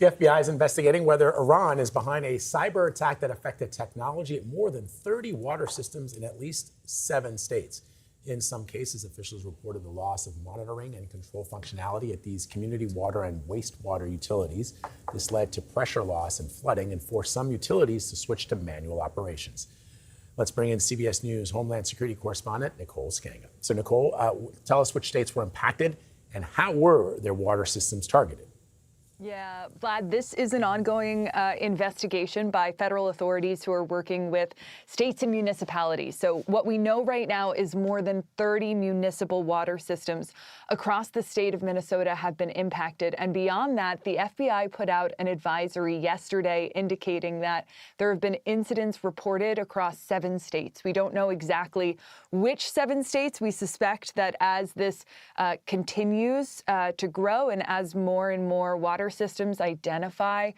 The FBI is investigating whether Iran is behind a cyber attack that affected technology at more than 30 water systems in at least 7 states. In some cases, officials reported the loss of monitoring and control functionality at these community water and wastewater utilities. This led to pressure loss and flooding and forced some utilities to switch to manual operations. Let's bring in CBS News Homeland Security correspondent Nicole Sganga. So Nicole, tell us which states were impacted and how were their water systems targeted? Yeah, Vlad, this is an ongoing investigation by federal authorities who are working with states and municipalities. So what we know right now is more than 30 municipal water systems across the state of Minnesota have been impacted. And beyond that, the FBI put out an advisory yesterday indicating that there have been incidents reported across 7 states. We don't know exactly which 7 states. We suspect that as this continues to grow and as more and more water systems identify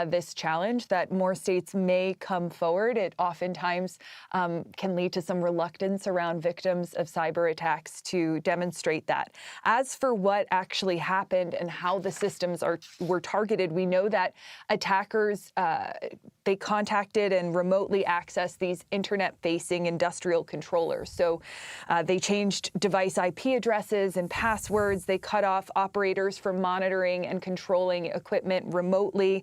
this challenge, that more states may come forward. It oftentimes can lead to some reluctance around victims of cyber attacks to demonstrate that. As for what actually happened and how the systems were targeted, we know that attackers they contacted and remotely accessed these internet-facing industrial controllers. So they changed device IP addresses and passwords. They cut off operators from monitoring and controlling equipment remotely.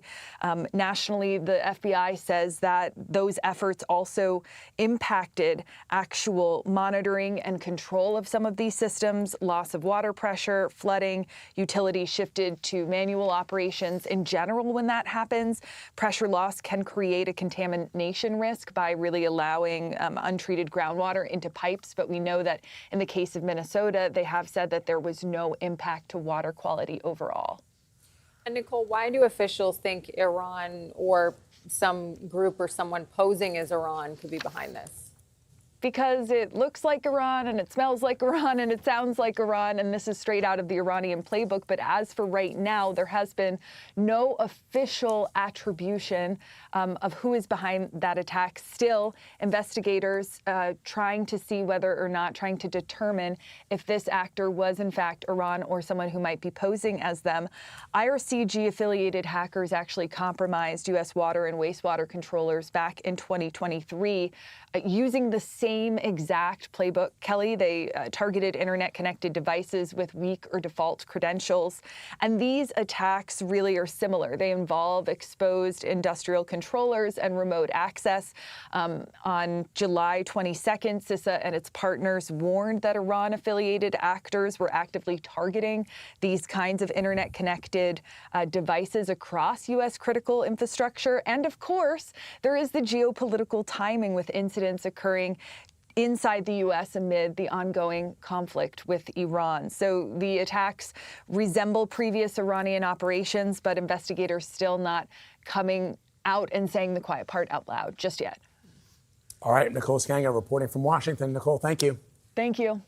Nationally, the FBI says that those efforts also impacted actual monitoring and control of some of these systems, loss of water pressure, flooding, utilities shifted to manual operations. In general, when that happens, pressure loss can create a contamination risk by really allowing untreated groundwater into pipes. But we know that in the case of Minnesota, they have said that there was no impact to water quality overall. And Nicole, why do officials think Iran or some group or someone posing as Iran could be behind this? Because it looks like Iran and it smells like Iran and it sounds like Iran, and this is straight out of the Iranian playbook. But as for right now, there has been no official attribution of who is behind that attack. Still, investigators trying to see whether or not, trying to determine if this actor was in fact Iran or someone who might be posing as them. IRCG-affiliated hackers actually compromised U.S. water and wastewater controllers back in 2023 using the same exact playbook, Kelly. They targeted internet-connected devices with weak or default credentials. And these attacks really are similar. They involve exposed industrial controllers and remote access. On July 22nd, CISA and its partners warned that Iran-affiliated actors were actively targeting these kinds of internet-connected devices across U.S. critical infrastructure. And of course, there is the geopolitical timing with incidents occurring inside the U.S. amid the ongoing conflict with Iran. So the attacks resemble previous Iranian operations, but investigators still not coming out and saying the quiet part out loud just yet. All right, Nicole Sganga reporting from Washington. Nicole, thank you. Thank you.